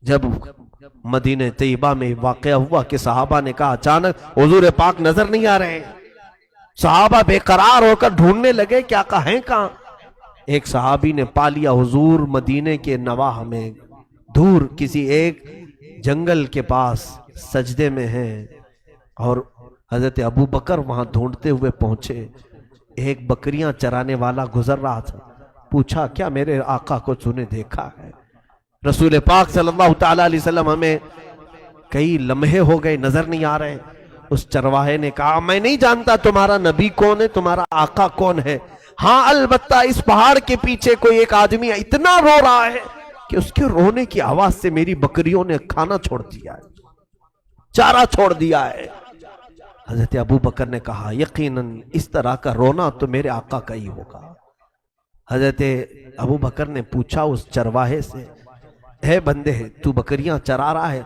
جب مدینہ طیبہ میں واقعہ ہوا کہ صحابہ نے کہا اچانک حضور پاک نظر نہیں آ رہے ہیں، صحابہ بے قرار ہو کر ڈھونڈنے لگے کیا کہیں کہاں؟ ایک صحابی نے پا لیا حضور مدینے کے نواح میں دور کسی ایک جنگل کے پاس سجدے میں ہیں، اور حضرت ابو بکر وہاں ڈھونڈتے ہوئے پہنچے۔ ایک بکریاں چرانے والا گزر رہا تھا، پوچھا کیا میرے آقا کو تو نے دیکھا ہے؟ رسول پاک صلی اللہ تعالیٰ علیہ وسلم ہمیں کئی لمحے ہو گئے نظر نہیں آ رہے۔ اس چرواہے نے کہا میں نہیں جانتا تمہارا نبی کون ہے، تمہارا آقا کون ہے، ہاں البتہ اس پہاڑ کے پیچھے کوئی ایک آدمی اتنا رو رہا ہے کہ اس کے رونے کی آواز سے میری بکریوں نے کھانا چھوڑ دیا ہے، چارہ چھوڑ دیا ہے۔ حضرت ابو بکر نے کہا یقیناً اس طرح کا رونا تو میرے آقا کا ہی ہوگا۔ حضرت ابو بکر نے پوچھا اس چرواہے سے اے بندے تو بکریاں چرا رہا ہے،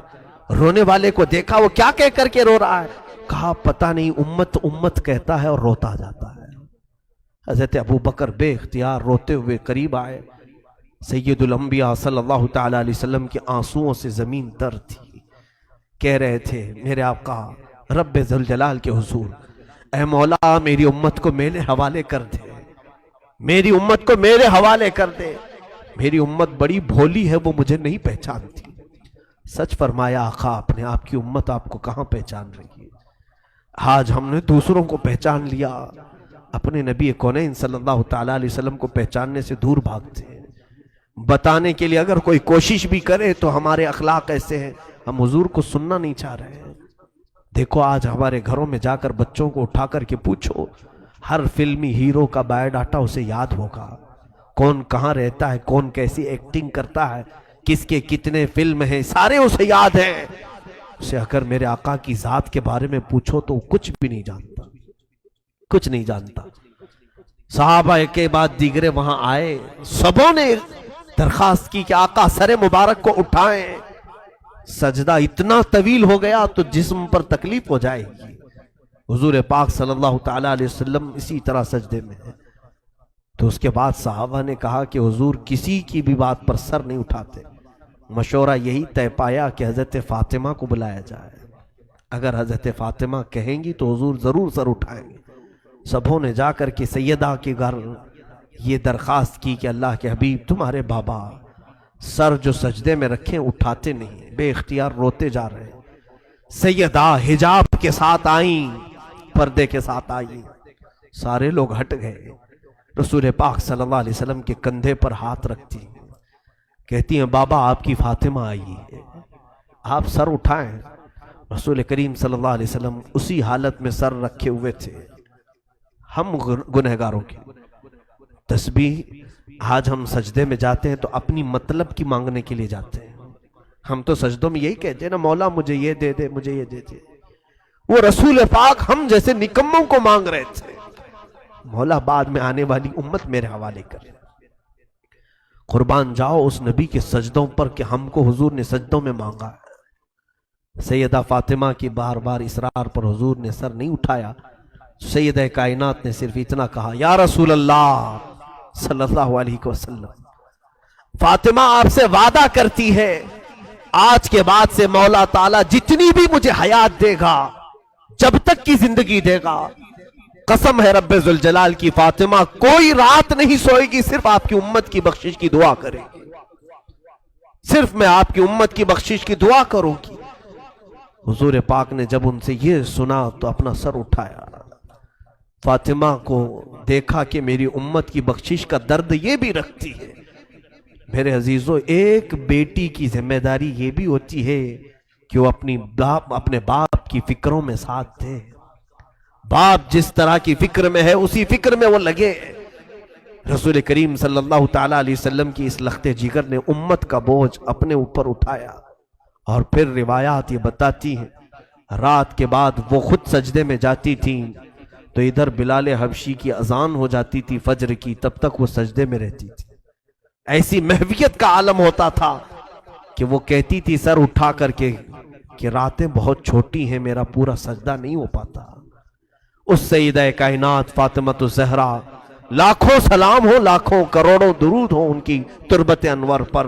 رونے والے کو دیکھا وہ کیا کہہ کر کے رو رہا ہے؟ کہا پتہ نہیں امت امت کہتا ہے اور روتا جاتا ہے۔ حضرت ابو بکر بے اختیار روتے ہوئے قریب آئے، سید الانبیاء صلی اللہ تعالیٰ علیہ وسلم کے آنسوؤں سے زمین تر تھی، کہہ رہے تھے میرے آقا رب ذوالجلال کے حضور اے مولا میری امت کو میرے حوالے کر دے، میری امت کو میرے حوالے کر دے، میری امت بڑی بھولی ہے وہ مجھے نہیں پہچانتی۔ سچ فرمایا آقا آپ نے، آپ کی امت آپ کو کہاں پہچان رہی ہے؟ آج ہم نے دوسروں کو پہچان لیا، اپنے نبی کونین صلی اللہ تعالیٰ علیہ وسلم کو پہچاننے سے دور بھاگتے ہیں۔ بتانے کے لیے اگر کوئی کوشش بھی کرے تو ہمارے اخلاق ایسے ہیں، ہم حضور کو سننا نہیں چاہ رہے ہیں۔ دیکھو آج ہمارے گھروں میں جا کر بچوں کو اٹھا کر کے پوچھو، ہر فلمی ہیرو کا بایو ڈاٹا اسے یاد ہوگا، کون کہاں رہتا ہے، کون کیسی ایکٹنگ کرتا ہے، کس کے کتنے فلم ہیں، سارے اسے یاد ہیں۔ اسے اگر میرے آقا کی ذات کے بارے میں پوچھو تو کچھ بھی نہیں جانتا، کچھ نہیں جانتا۔ صحابہ کے بعد دیگرے وہاں آئے، سبوں نے درخواست کی کہ آقا سر مبارک کو اٹھائیں، سجدہ اتنا طویل ہو گیا تو جسم پر تکلیف ہو جائے گی۔ حضور پاک صلی اللہ تعالیٰ علیہ وسلم اسی طرح سجدے میں ہیں۔ تو اس کے بعد صحابہ نے کہا کہ حضور کسی کی بھی بات پر سر نہیں اٹھاتے، مشورہ یہی طے پایا کہ حضرت فاطمہ کو بلایا جائے، اگر حضرت فاطمہ کہیں گی تو حضور ضرور سر اٹھائیں گے۔ سبوں نے جا کر کے سیدہ کے گھر یہ درخواست کی کہ اللہ کے حبیب تمہارے بابا سر جو سجدے میں رکھیں اٹھاتے نہیں، بے اختیار روتے جا رہے ہیں۔ سیدہ حجاب کے ساتھ آئیں، پردے کے ساتھ آئیں، سارے لوگ ہٹ گئے۔ رسول پاک صلی اللہ علیہ وسلم کے کندھے پر ہاتھ رکھتی ہیں، کہتی ہیں بابا آپ کی فاطمہ آئی ہے، آپ سر اٹھائیں۔ رسول کریم صلی اللہ علیہ وسلم اسی حالت میں سر رکھے ہوئے تھے۔ ہم گنہگاروں کی تسبیح آج ہم سجدے میں جاتے ہیں تو اپنی مطلب کی مانگنے کے لیے جاتے ہیں، ہم تو سجدوں میں یہی کہتے ہیں نا مولا مجھے یہ دے دے، مجھے یہ دے دے۔ وہ رسول پاک ہم جیسے نکموں کو مانگ رہے تھے، مولا بعد میں آنے والی امت میرے حوالے کر۔ قربان جاؤ اس نبی کے سجدوں پر کہ ہم کو حضور نے سجدوں میں مانگا ہے۔ سیدہ فاطمہ کی بار بار اصرار پر حضور نے سر نہیں اٹھایا، سیدہ کائنات نے صرف اتنا کہا یا رسول اللہ صلی اللہ علیہ وسلم فاطمہ آپ سے وعدہ کرتی ہے آج کے بعد سے مولا تعالیٰ جتنی بھی مجھے حیات دے گا، جب تک کی زندگی دے گا، قسم ہے رب ذوالجلال کی فاطمہ کوئی رات نہیں سوئے گی، صرف آپ کی امت کی بخشش کی دعا کرے گی، صرف میں آپ کی امت کی بخشش کی دعا کروں گی۔ حضور پاک نے جب ان سے یہ سنا تو اپنا سر اٹھایا، فاطمہ کو دیکھا کہ میری امت کی بخشش کا درد یہ بھی رکھتی ہے۔ میرے عزیزو ایک بیٹی کی ذمہ داری یہ بھی ہوتی ہے کہ وہ اپنے باپ کی فکروں میں ساتھ دے، باپ جس طرح کی فکر میں ہے اسی فکر میں وہ لگے۔ رسول کریم صلی اللہ تعالیٰ علیہ وسلم کی اس لخت جگر نے امت کا بوجھ اپنے اوپر اٹھایا، اور پھر روایات یہ بتاتی ہیں رات کے بعد وہ خود سجدے میں جاتی تھیں تو ادھر بلال حبشی کی اذان ہو جاتی تھی فجر کی، تب تک وہ سجدے میں رہتی تھی۔ ایسی محویت کا عالم ہوتا تھا کہ وہ کہتی تھی سر اٹھا کر کے کہ راتیں بہت چھوٹی ہیں، میرا پورا سجدہ نہیں ہو پاتا۔ اس سیدہ کائنات فاطمہ الزہرا لاکھوں سلام ہو، لاکھوں کروڑوں درود ہو ان کی تربت انور پر۔